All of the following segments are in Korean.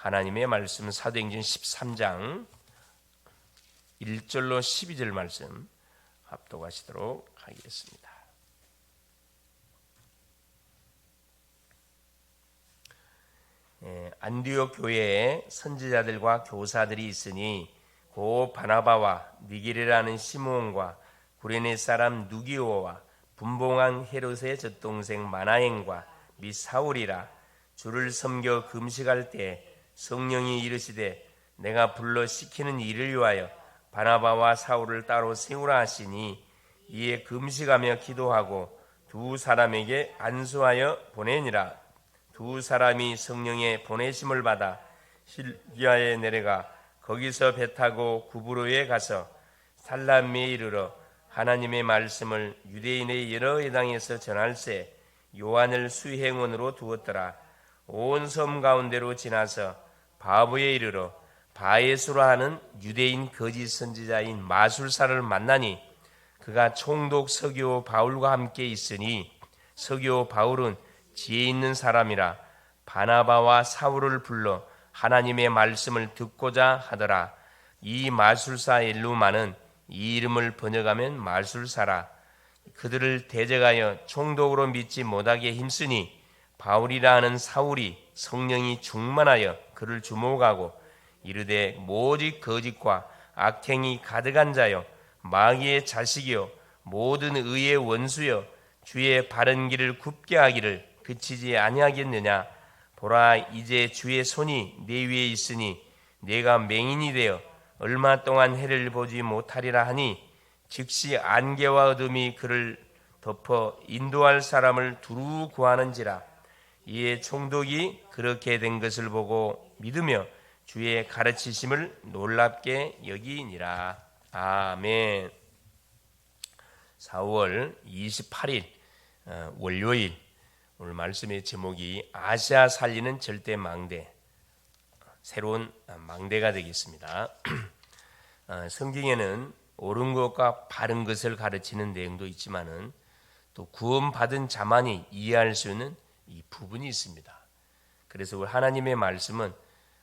하나님의 말씀 사도행전 13장 1절로 12절 말씀 합독하시도록 하겠습니다. 안디옥 교회에 선지자들과 교사들이 있으니 고 바나바와 니게르라는 시므온과 구레네 사람 누기오와 분봉한 헤롯의 젖동생 마나행과 및 사울이라. 주를 섬겨 금식할 때 성령이 이르시되 내가 불러 시키는 일을 위하여 바나바와 사울을 따로 세우라 하시니, 이에 금식하며 기도하고 두 사람에게 안수하여 보내니라. 두 사람이 성령의 보내심을 받아 실기아에 내려가 거기서 배 타고 구브로에 가서 살람미에 이르러 하나님의 말씀을 유대인의 여러 회당에서 전할세 요한을 수행원으로 두었더라. 온 섬 가운데로 지나서 바보에 이르러 바에수라 하는 유대인 거짓 선지자인 마술사를 만나니, 그가 총독 서기오 바울과 함께 있으니 서기오 바울은 지혜 있는 사람이라 바나바와 사울을 불러 하나님의 말씀을 듣고자 하더라. 이 마술사 엘루마는 이 이름을 번역하면 마술사라. 그들을 대적하여 총독으로 믿지 못하게 힘쓰니 바울이라 하는 사울이 성령이 충만하여 그를 주목하고 이르되 모직 거짓과 악행이 가득한 자여 마귀의 자식이요 모든 의의 원수여 주의 바른 길을 굽게 하기를 그치지 아니하겠느냐. 보라, 이제 주의 손이 내 위에 있으니 내가 맹인이 되어 얼마 동안 해를 보지 못하리라 하니, 즉시 안개와 어둠이 그를 덮어 인도할 사람을 두루 구하는지라. 이에 총독이 그렇게 된 것을 보고 믿으며 주의 가르치심을 놀랍게 여기니라. 아멘. 4월 28일 월요일, 오늘 말씀의 제목이 아시아 살리는 절대 망대, 새로운 망대가 되겠습니다. 성경에는 옳은 것과 바른 것을 가르치는 내용도 있지만은 또 구원받은 자만이 이해할 수 있는 이 부분이 있습니다. 그래서 하나님의 말씀은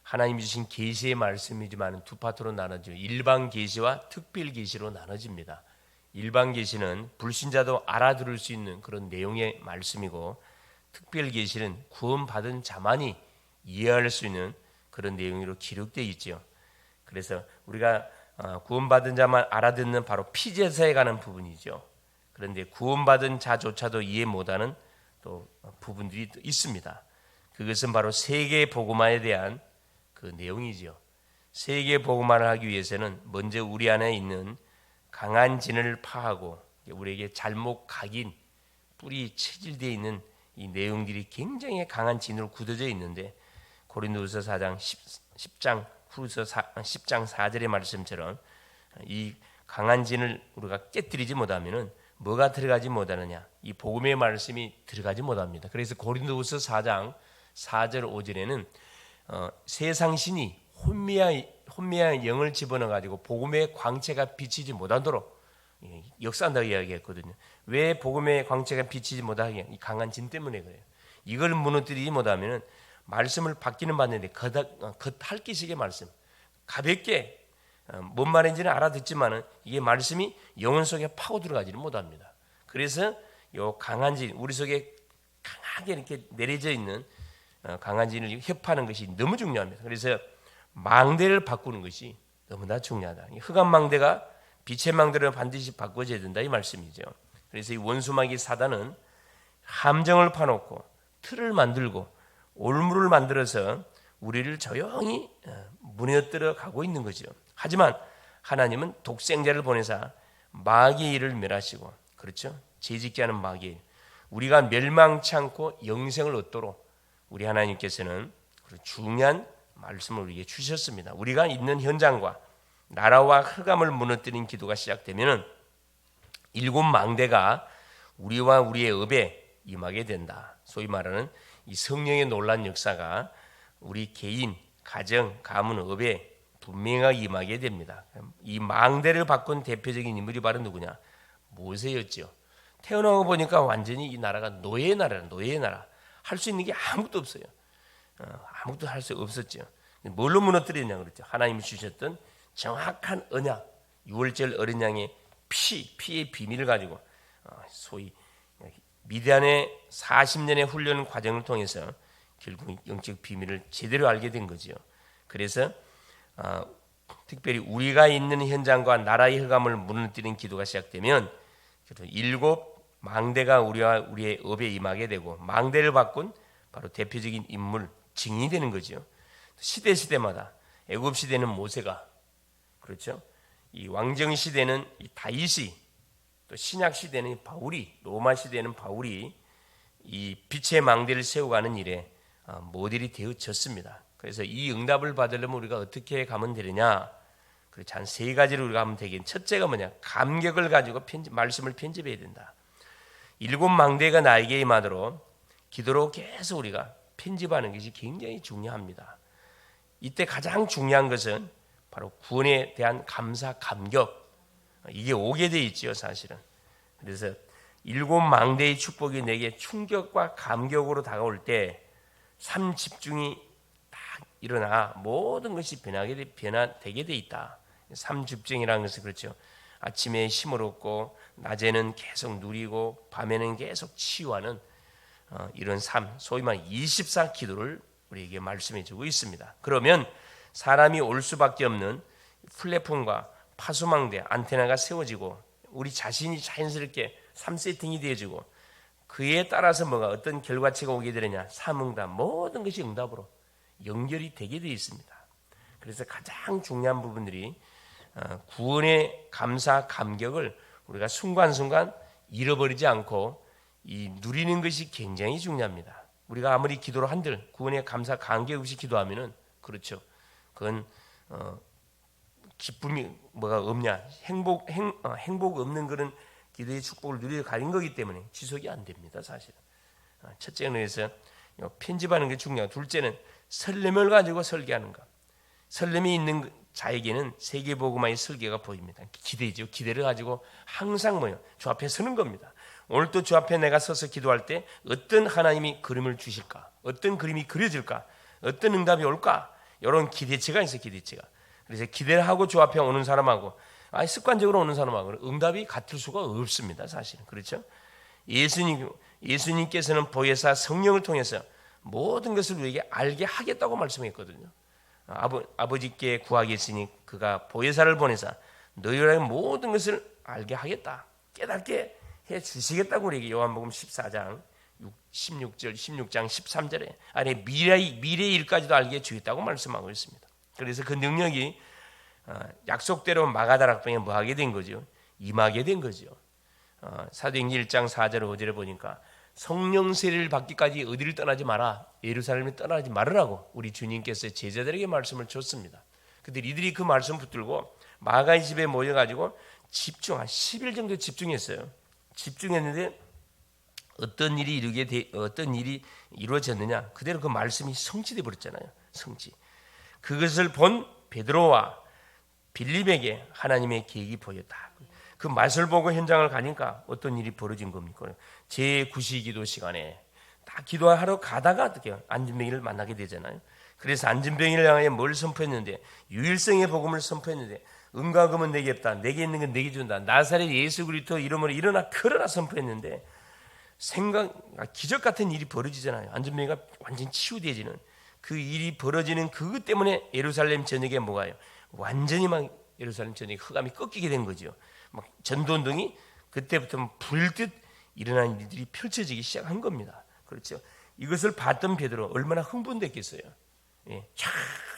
하나님이 주신 계시의 말씀이지만 두 파트로 나눠져 일반 계시와 특별 계시로 나눠집니다. 일반 계시는 불신자도 알아들을 수 있는 그런 내용의 말씀이고, 특별 계시는 구원받은 자만이 이해할 수 있는 그런 내용으로 기록되어 있죠. 그래서 우리가 구원받은 자만 알아듣는 바로 피제사에 관한 부분이죠. 그런데 구원받은 자조차도 이해 못하는 또 부분들이 또 있습니다. 그것은 바로 세계 복음화에 대한 그 내용이죠. 세계 복음화를 하기 위해서는 먼저 우리 안에 있는 강한 진을 파하고 우리에게 잘못 각인 뿌리 체질되어 있는 이 내용들이 굉장히 강한 진으로 굳어져 있는데, 고린도후서 4장 10장 후서 10장 4절의 말씀처럼 이 강한 진을 우리가 깨뜨리지 못하면은 뭐가 들어가지 못하느냐? 이 복음의 말씀이 들어가지 못합니다. 그래서 고린도후서 4장 4절 5절에는 세상 신이 혼미한 영을 집어넣어 가지고 복음의 광채가 비치지 못하도록 역사한다고 이야기했거든요. 왜 복음의 광채가 비치지 못하게? 이 강한 진 때문에 그래요. 이걸 무너뜨리지 못하면 말씀을 받기는 받는데 겉핥기식의 말씀, 가볍게 뭔 말인지는 알아듣지만은 이게 말씀이 영혼 속에 파고 들어가지는 못합니다. 그래서 요 강한 진, 우리 속에 강하게 이렇게 내려져 있는 강한 진을 협하는 것이 너무 중요합니다. 그래서 망대를 바꾸는 것이 너무나 중요하다. 흑암 망대가 빛의 망대로 반드시 바꿔져야 된다, 이 말씀이죠. 그래서 이 원수마귀 사단은 함정을 파놓고 틀을 만들고 올무를 만들어서 우리를 조용히 무너뜨려 가고 있는 거죠. 하지만 하나님은 독생자를 보내사 마귀의 일을 멸하시고, 그렇죠? 죄짓게 하는 마귀의 일, 우리가 멸망치 않고 영생을 얻도록 우리 하나님께서는 중요한 말씀을 우리에게 주셨습니다. 우리가 있는 현장과 나라와 흑암을 무너뜨린 기도가 시작되면 일곱 망대가 우리와 우리의 업에 임하게 된다. 소위 말하는 이 성령의 놀란 역사가 우리 개인, 가정, 가문, 업에 분명하게 임하게 됩니다. 이 망대를 바꾼 대표적인 인물이 바로 누구냐? 모세였죠. 태어나고 보니까 완전히 이 나라가 노예의 나라라, 노예의 나라. 할 수 있는 게 아무것도 없어요. 아무것도 할 수 없었죠. 뭘로 무너뜨리냐 그랬죠. 하나님이 주셨던 정확한 언약, 유월절 어린 양의 피의 비밀을 가지고 소위 미디안의 40년의 훈련 과정을 통해서 결국 영적 비밀을 제대로 알게 된 거죠. 그래서 특별히 우리가 있는 현장과 나라의 흑암을 무너뜨리는 기도가 시작되면 일곱 망대가 우리의 업에 임하게 되고, 망대를 바꾼 바로 대표적인 인물 증인이 되는 거죠. 시대마다 애굽 시대는 모세가, 그렇죠. 이 왕정 시대는 다윗이, 또 신약 시대는 바울이, 로마 시대는 바울이 이 빛의 망대를 세워가는 일에 모델이 되어졌습니다. 그래서 이 응답을 받으려면 우리가 어떻게 가면 되느냐? 그렇지, 한 세 가지로 우리가 하면 되긴. 첫째가 뭐냐? 감격을 가지고 말씀을 편집해야 된다. 일곱 망대가 나에게 임하도록 기도로 계속 우리가 편집하는 것이 굉장히 중요합니다. 이때 가장 중요한 것은 바로 구원에 대한 감사, 감격, 이게 오게 돼 있죠, 사실은. 그래서 일곱 망대의 축복이 내게 충격과 감격으로 다가올 때 삶 집중이 딱 일어나 모든 것이 변화되게 돼 있다. 삶 집중이라는 것은 그렇죠. 아침에 힘을 얻고 낮에는 계속 누리고 밤에는 계속 치유하는 이런 삶, 소위 말하는 24 기도를 우리에게 말씀해 주고 있습니다. 그러면 사람이 올 수밖에 없는 플랫폼과 파수망대, 안테나가 세워지고 우리 자신이 자연스럽게 3세팅이 되어지고, 그에 따라서 뭐가 어떤 결과치가 오게 되느냐, 삼응답, 모든 것이 응답으로 연결이 되게 되어 있습니다. 그래서 가장 중요한 부분들이 구원의 감사, 감격을 우리가 순간순간 잃어버리지 않고 이 누리는 것이 굉장히 중요합니다. 우리가 아무리 기도를 한들 구원의 감사, 감격 없이 기도하면은, 그렇죠, 그건 기쁨이 뭐가 없냐, 행복 없는 그런 기도의 축복을 누리러 가는 거기 때문에 지속이 안 됩니다, 사실은. 첫째는 그래서 편집하는 게 중요하고, 둘째는 설렘을 가지고 설계하는 것. 설렘이 있는 자에게는 세계복음화의 설계가 보입니다. 기대죠. 기대를 가지고 항상 주 앞에 서는 겁니다. 오늘 또 주 앞에 내가 서서 기도할 때 어떤 하나님이 그림을 주실까, 어떤 그림이 그려질까, 어떤 응답이 올까, 이런 기대치가 있어요. 기대치가. 그래서 기대를 하고 주 앞에 오는 사람하고 습관적으로 오는 사람하고 응답이 같을 수가 없습니다, 사실은. 그렇죠? 예수님께서는 보혜사 성령을 통해서 모든 것을 우리에게 알게 하겠다고 말씀했거든요. 아버지께 구하겠으니 그가 보혜사를 보내사 너희의 모든 것을 알게 하겠다, 깨닫게 해 주시겠다고 우리에게 요한복음 14장 16절, 16장 13절에 아니 미래의 일까지도 알게 주겠다고 말씀하고 있습니다. 그래서 그 능력이 약속대로 마가다락방에 뭐하게 된 거죠? 임하게 된 거죠. 사도행전 1장 4절 5절에 보니까 성령 세례를 받기까지 어디를 떠나지 마라, 예루살렘을 떠나지 말으라고 우리 주님께서 제자들에게 말씀을 줬습니다. 근데 이들이 그 말씀 붙들고 마가의 집에 모여가지고 한 10일 정도 집중했어요. 집중했는데 어떤 일이 이루어졌느냐, 그대로 그 말씀이 성취돼 버렸잖아요. 성취. 그것을 본 베드로와 빌립에게 하나님의 계획이 보였다. 그 맛을 보고 현장을 가니까 어떤 일이 벌어진 겁니까? 제9시기도 시간에 딱 기도하러 가다가 어떻게 안진뱅이를 만나게 되잖아요. 그래서 안진뱅이를 향하여 뭘 선포했는데, 유일성의 복음을 선포했는데, 은과 금은 내게 없다, 내게 있는 건 내게 준다, 나사렛 예수 그리스도 이름으로 일어나 걸어라 선포했는데, 기적 같은 일이 벌어지잖아요. 안진뱅이가 완전히 치유되어지는 그 일이 벌어지는 그것 때문에 예루살렘 전역에 뭐가요? 완전히 막 예루살렘 전역에 흑암이 꺾이게 된 거죠. 막 전도운동이 그때부터 불듯 일어나는 일들이 펼쳐지기 시작한 겁니다. 그렇죠? 이것을 봤던 베드로 얼마나 흥분됐겠어요. 예,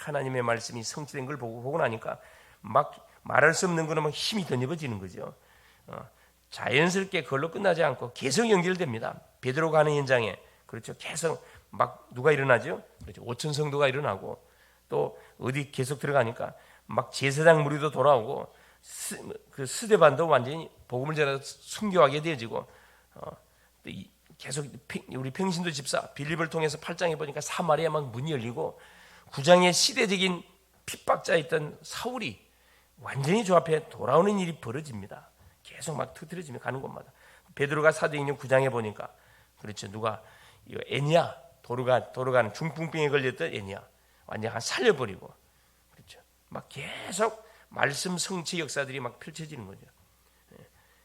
하나님의 말씀이 성취된 걸 보고 나니까 막 말할 수 없는 거는 막 힘이 더 넓어지는 거죠. 자연스럽게 그걸로 끝나지 않고 계속 연결됩니다. 베드로가 하는 현장에, 그렇죠, 계속 막 누가 일어나죠? 그렇죠, 5천 성도가 일어나고, 또 어디 계속 들어가니까 막 제사장 무리도 돌아오고, 그 스데반도 완전히 복음을 전해서 순교하게 되어지고, 계속 우리 평신도 집사 빌립을 통해서 8장에 보니까 사마리아 막 문이 열리고, 9장에 시대적인 핍박자였던 사울이 완전히 주 앞에 돌아오는 일이 벌어집니다. 계속 막 터뜨려지며 가는 곳마다. 베드로가 사도행전 9장에 보니까, 그렇죠, 누가 애니야, 도로 가는 중풍병에 걸렸던 애니야, 완전 살려버리고, 그렇죠. 막 계속 말씀 성취 역사들이 막 펼쳐지는 거죠.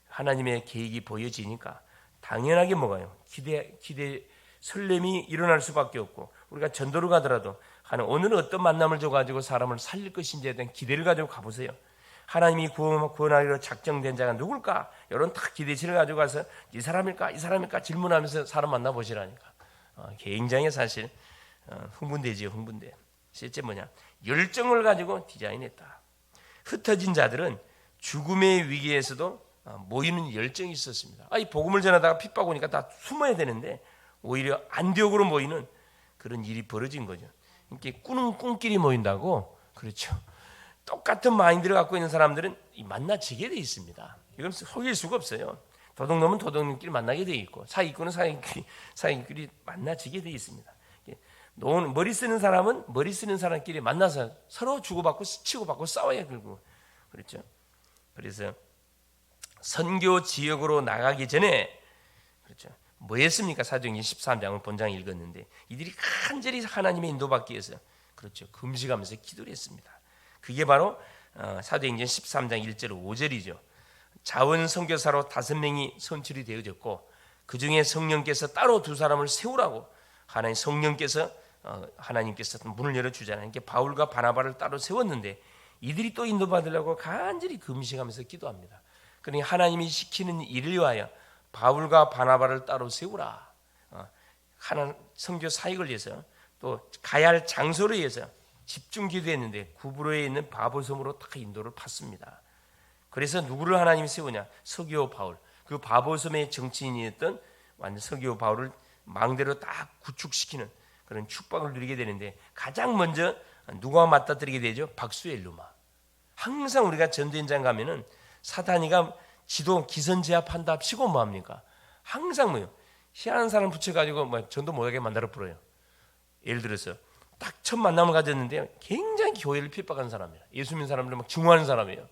하나님의 계획이 보여지니까 당연하게 뭐가요? 기대 설렘이 일어날 수밖에 없고, 우리가 전도를 가더라도 오늘은 어떤 만남을 줘가지고 사람을 살릴 것인지에 대한 기대를 가지고 가보세요. 하나님이 구원하기로 작정된 자가 누굴까? 이런 딱 기대치를 가지고 가서 이 사람일까? 이 사람일까? 질문하면서 사람 만나보시라니까. 굉장히 사실 흥분되지요. 흥분돼. 실제 뭐냐? 열정을 가지고 디자인했다. 흩어진 자들은 죽음의 위기에서도 모이는 열정이 있었습니다. 이 복음을 전하다가 핍박 오니까 다 숨어야 되는데 오히려 안디옥으로 모이는 그런 일이 벌어진 거죠. 이렇게 꾸는 꿈끼리 모인다고. 그렇죠. 똑같은 마인드를 갖고 있는 사람들은 만나지게 돼 있습니다. 이건 속일 수가 없어요. 도둑놈은 도둑놈끼리 만나게 돼 있고, 사기꾼은 사기꾼끼리 만나지게 돼 있습니다. 머리 쓰는 사람은 머리 쓰는 사람끼리 만나서 서로 주고받고 치고받고 싸워야 결국. 그렇죠. 그래서 선교 지역으로 나가기 전에, 그렇죠, 뭐 했습니까? 사도행전 13장을 본장 읽었는데 이들이 간절히 하나님의 인도받기 위해서, 그렇죠, 금식하면서 기도를 했습니다. 그게 바로 사도행전 13장 1절 5절이죠. 자원 선교사로 5명이 선출이 되어졌고, 그 중에 성령께서 따로 2사람을 세우라고 하나님께서 문을 열어주잖아요. 이렇게 바울과 바나바를 따로 세웠는데 이들이 또 인도받으려고 간절히 금식하면서 기도합니다. 그러니 하나님이 시키는 일을 위하여 바울과 바나바를 따로 세우라. 하나님 선교 사역을 위해서, 또 가야 할 장소를 위해서 집중 기도했는데 구브로에 있는 바보섬으로 딱 인도를 팠습니다. 그래서 누구를 하나님이 세우냐? 서기오 바울. 그 바보섬의 정치인이었던 완전 서기오 바울을 망대로 딱 구축시키는 그런 축복을 누리게 되는데, 가장 먼저 누가 맞닥뜨리게 되죠? 박수엘루마. 항상 우리가 전도 현장 가면은 사단이가 지도 기선제압한다 치고 뭐합니까? 항상 뭐요? 희한한 사람 붙여가지고 전도 못하게 만들어 버려요. 예를 들어서 딱 첫 만남을 가졌는데 굉장히 교회를 핍박하는 사람이에요. 예수 믿는 사람들 막 증오하는 사람이에요.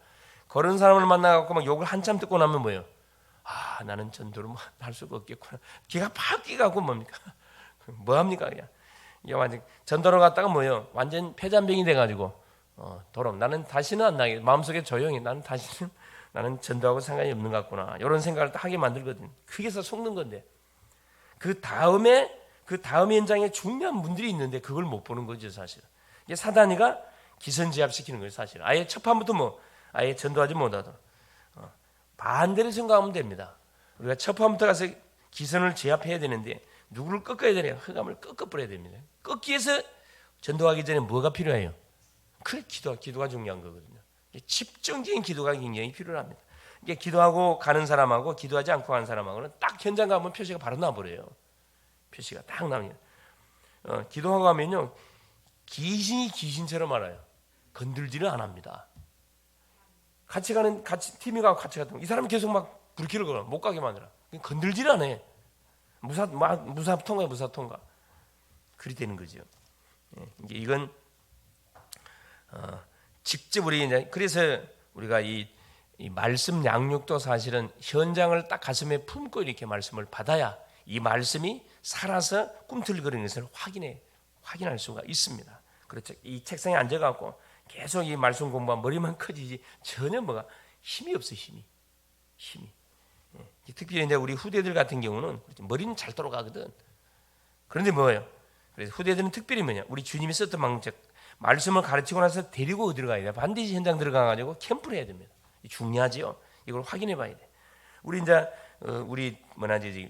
그런 사람을 만나갖고 막 욕을 한참 듣고 나면 뭐예요? 나는 전도를 할 수가 없겠구나. 기가 팍 끼가고 뭡니까? 뭐합니까? 그냥 이게 완전 전도를 갔다가 뭐예요? 완전 폐잔병이 돼가지고 도럼 나는 다시는 안 나게, 마음속에 조용히 나는 전도하고 상관이 없는 것 같구나, 이런 생각을 하게 만들거든요. 그게서 속는 건데, 그 다음에 현장에 중요한 문들이 있는데 그걸 못 보는 거죠, 사실. 이게 사단이가 기선제압시키는 거예요, 사실. 아예 첫 판부터 아예 전도하지 못하도록 반대로 생각하면 됩니다. 우리가 첫 판부터 가서 기선을 제압해야 되는데 누구를 꺾어야 되냐? 흑암을 꺾어버려야 됩니다. 꺾기 위해서 전도하기 전에 뭐가 필요해요? 그래, 기도가 중요한 거거든요. 집중적인 기도가 굉장히 필요합니다. 이게 기도하고 가는 사람하고 기도하지 않고 가는 사람하고는 딱 현장 가면 표시가 바로 나버려요. 표시가 딱 나옵니다. 기도하고 가면요, 귀신이 귀신처럼 알아요. 건들지를 안 합니다. 같이 팀이 가고 같이 갔던 이 사람이 계속 막 불길을 걸어 못 가게 만들어. 건들지를 안 해. 무사 통과. 그리 되는 거죠. 이건 직접 그래서 우리가 이 말씀 양육도 사실은 현장을 딱 가슴에 품고 이렇게 말씀을 받아야 이 말씀이 살아서 꿈틀거리는 것을 확인할 수가 있습니다. 그렇죠. 이 책상에 앉아갖고 계속 이 말씀 공부하면 머리만 커지지 전혀 힘이 없어요. 힘이. 특별히 이제 우리 후대들 같은 경우는 머리는 잘 돌아가거든. 그런데 뭐예요? 그래서 후대들은 특별히 우리 주님이 썼던 방법, 말씀을 가르치고 나서 데리고 어디로 가야 돼? 반드시 현장 들어가가지고 캠프를 해야 됩니다. 중요하지요. 이걸 확인해 봐야 돼. 우리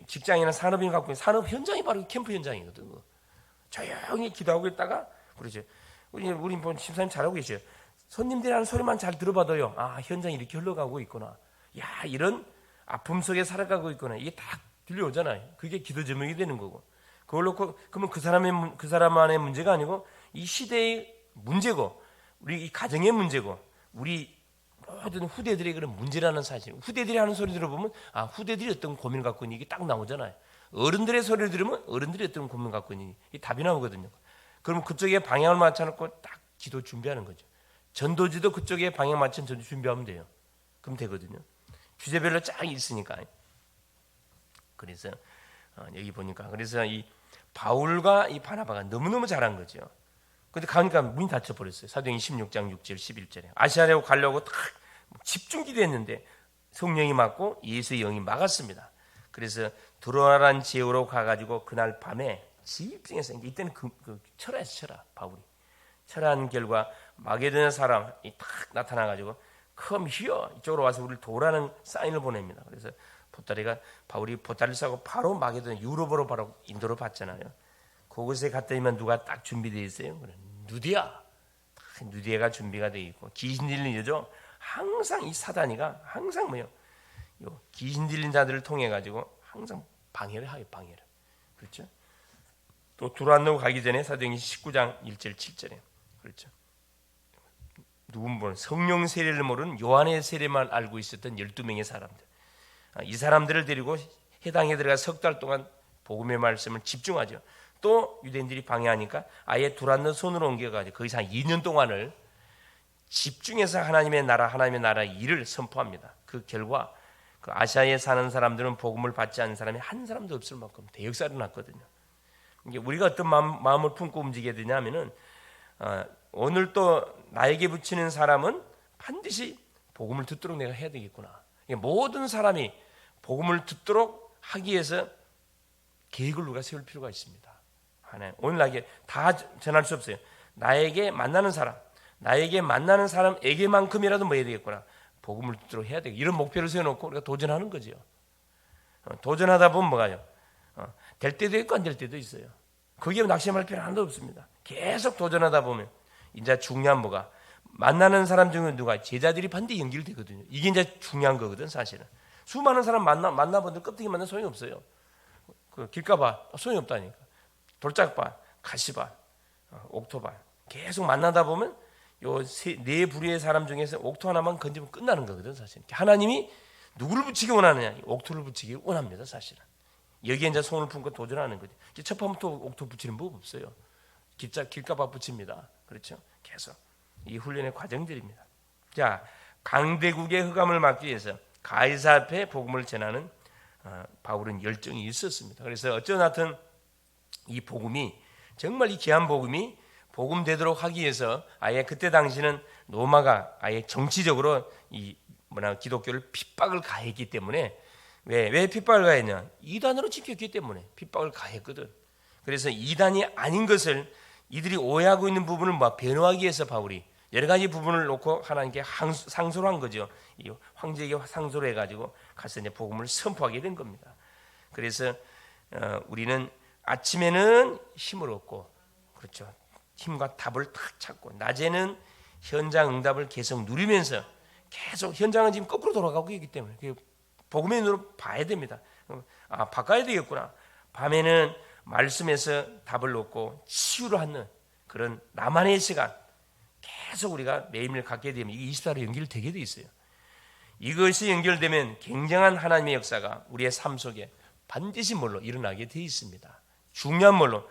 직장이나 산업인 갖고 있는 산업 현장이 바로 캠프 현장이거든. 조용히 기도하고 있다가, 그렇죠. 우리 집사님 잘하고 계셔요. 손님들이 하는 소리만 잘 들어봐도요, 현장이 이렇게 흘러가고 있구나. 이런 아픔 속에 살아가고 있구나. 이게 딱 들려오잖아요. 그게 기도 제목이 되는 거고. 그걸 놓고 그러면 그 사람만의 문제가 아니고 이 시대의 문제고, 우리 이 가정의 문제고, 우리 모든 후대들의 그런 문제라는 사실. 후대들이 하는 소리 들어보면 후대들이 어떤 고민을 갖고 있는, 이게 딱 나오잖아요. 어른들의 소리를 들으면 어른들이 어떤 고민을 갖고 있는, 이 답이 나오거든요. 그러면 그쪽에 방향을 맞춰놓고 딱 기도 준비하는 거죠. 전도지도 그쪽에 방향 맞춘 전도 준비하면 돼요. 그럼 되거든요. 주제별로 쫙 있으니까. 그래서 여기 보니까, 그래서 이 바울과 이 바나바가 너무너무 잘한 거죠. 근데 가니까 문이 닫혀버렸어요. 사도행전 16장 6절 11절에 아시아로 가려고 딱 집중 기도했는데 성령이 막고 예수의 영이 막았습니다. 그래서 드로아라는 지역으로 가가지고 그날 밤에 집중해서 이때는 철야였어. 철야. 바울이 철야한 결과 마게도냐 사람이 딱 나타나가지고 Come here 이쪽으로 와서 우리를 도우라는 사인을 보냅니다. 그래서 보따리가 바울이 보따리를 싸고 바로 마게도냐 유럽으로 바로 인도로 갔잖아요. 그곳에 갔더니만 누가 딱 준비되어 있어요. 누디아. 누디아가 준비가 되어 있고 귀신 들린 여죠. 항상 이 사단이가 항상 뭐요? 귀신 들린 자들을 통해 가지고 항상 방해를 하요. 방해를. 그렇죠? 또 두란노 가기 전에 사도행전 19장 1절 7절에 그렇죠. 누군 성령 세례를 모르는 요한의 세례만 알고 있었던 12명의 사람들. 이 사람들을 데리고 해당에 들어가 석 달 동안 복음의 말씀을 집중하죠. 또 유대인들이 방해하니까 아예 두란노 손으로 옮겨가지고 거기서 한 2년 동안을 집중해서 하나님의 나라 일을 선포합니다. 그 결과 그 아시아에 사는 사람들은 복음을 받지 않는 사람이 한 사람도 없을 만큼 대역사를 났거든요. 이게 우리가 어떤 마음을 품고 움직여야 되냐면은 오늘 또 나에게 붙이는 사람은 반드시 복음을 듣도록 내가 해야 되겠구나. 모든 사람이 복음을 듣도록 하기 위해서 계획을 우리가 세울 필요가 있습니다. 오늘 나에게 다 전할 수 없어요. 나에게 만나는 사람에게만큼이라도 뭐 해야 되겠구나. 복음을 듣도록 해야 되겠구나. 이런 목표를 세워놓고 우리가 도전하는 거죠. 도전하다 보면 뭐가요? 될 때도 있고 안 될 때도 있어요. 거기에 낙심할 필요 하나도 없습니다. 계속 도전하다 보면 이제 중요한 뭐가 만나는 사람 중에 누가 제자들이 반드시 연결되거든요. 이게 이제 중요한 거거든 사실은. 수많은 사람 만나본들 껍데기 만나 소용이 없어요. 그 길가봐 소용이 없다니까. 돌짝반, 가시반, 옥토반 계속 만나다 보면 요 네 부류의 사람 중에서 옥토 하나만 건지면 끝나는 거거든 사실. 하나님이 누구를 붙이기 원하느냐? 옥토를 붙이기 원합니다 사실은. 여기에 이제 손을 품고 도전하는 거죠. 첫 번부터 옥토 붙이는 법 없어요. 길가봐 붙입니다. 그렇죠? 계속 이 훈련의 과정들입니다. 자, 강대국의 흑암을 막기 위해서 가이사 앞에 복음을 전하는 바울은 열정이 있었습니다. 그래서 어쩌나든 이 복음이 정말 이 귀한 복음이 복음되도록 하기 위해서 아예 그때 당시는 로마가 아예 정치적으로 이 기독교를 핍박을 가했기 때문에 왜 핍박을 가했냐? 이단으로 지켰기 때문에 핍박을 가했거든. 그래서 이단이 아닌 것을 이들이 오해하고 있는 부분을 변호하기 위해서 바울이 여러 가지 부분을 놓고 하나님께 상소를 한 거죠. 이 황제에게 상소를 해가지고 가서 이제 복음을 선포하게 된 겁니다. 그래서 우리는 아침에는 힘을 얻고, 그렇죠. 힘과 답을 탁 찾고, 낮에는 현장 응답을 계속 누리면서 계속 현장은 지금 거꾸로 돌아가고 있기 때문에 복음의 눈으로 봐야 됩니다. 바꿔야 되겠구나. 밤에는 말씀에서 답을 얻고 치유를 하는 그런 나만의 시간 계속 우리가 매일매일 갖게 되면 이게 24로 연결되게 돼 있어요. 이것이 연결되면 굉장한 하나님의 역사가 우리의 삶 속에 반드시 뭘로 일어나게 돼 있습니다. 중요한 뭘로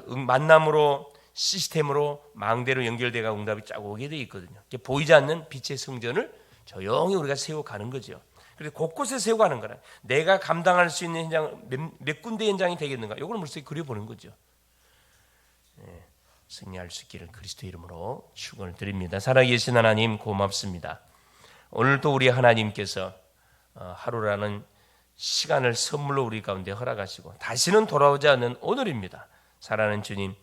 만남으로 시스템으로 망대로 연결돼가 응답이 쫙 오게 돼 있거든요. 보이지 않는 빛의 성전을 조용히 우리가 세워가는 거죠. 그래서 곳곳에 세워가는 거라. 내가 감당할 수 있는 현장 몇 군데 현장이 되겠는가? 이걸 물속에 그려보는 거죠. 네, 승리할 수 있기를 그리스도 이름으로 축원을 드립니다. 살아계신 하나님 고맙습니다. 오늘도 우리 하나님께서 하루라는 시간을 선물로 우리 가운데 허락하시고 다시는 돌아오지 않는 오늘입니다. 사랑하는 주님,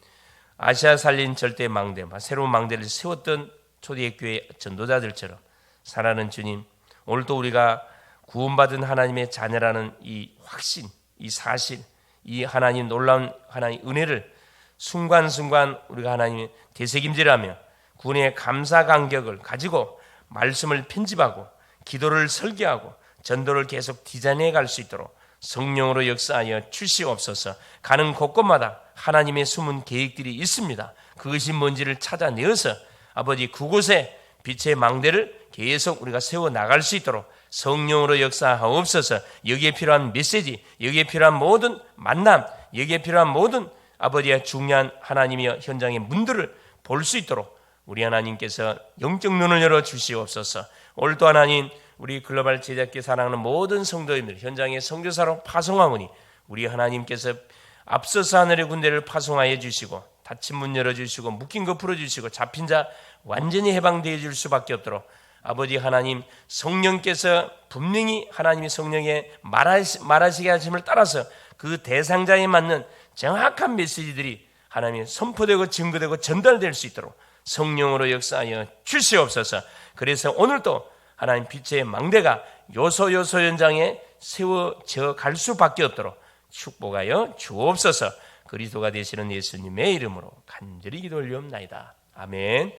아시아 살린 절대 망대, 새로운 망대를 세웠던 초대교회 전도자들처럼 사랑하는 주님, 오늘도 우리가 구원받은 하나님의 자녀라는 이 확신, 이 사실, 이 하나님 놀라운 하나님 은혜를 순간순간 우리가 하나님의 되새김질하며 구원의 감사 감격을 가지고 말씀을 편집하고 기도를 설계하고 전도를 계속 디자인해 갈 수 있도록 성령으로 역사하여 주시옵소서. 가는 곳곳마다 하나님의 숨은 계획들이 있습니다. 그것이 뭔지를 찾아내어서 아버지 그곳에 빛의 망대를 계속 우리가 세워 나갈 수 있도록 성령으로 역사하옵소서. 여기에 필요한 메시지, 여기에 필요한 모든 만남, 여기에 필요한 모든 아버지의 중요한 하나님의 현장의 문들을 볼 수 있도록 우리 하나님께서 영적 눈을 열어 주시옵소서. 오늘도 하나님 우리 글로벌 제작계 사랑하는 모든 성도님들 현장의 선교사로 파송하오니 우리 하나님께서 앞서서 하늘의 군대를 파송하여 주시고 닫힌 문 열어주시고 묶인 거 풀어주시고 잡힌 자 완전히 해방되어 줄 수밖에 없도록 아버지 하나님, 성령께서 분명히 하나님의 성령의 말하시게 하심을 따라서 그 대상자에 맞는 정확한 메시지들이 하나님의 선포되고 증거되고 전달될 수 있도록 성령으로 역사하여 주시옵소서. 그래서 오늘도 하나님 빛의 망대가 요소 현장에 세워져 갈 수밖에 없도록 축복하여 주옵소서. 그리스도가 되시는 예수님의 이름으로 간절히 기도 올리옵나이다. 아멘.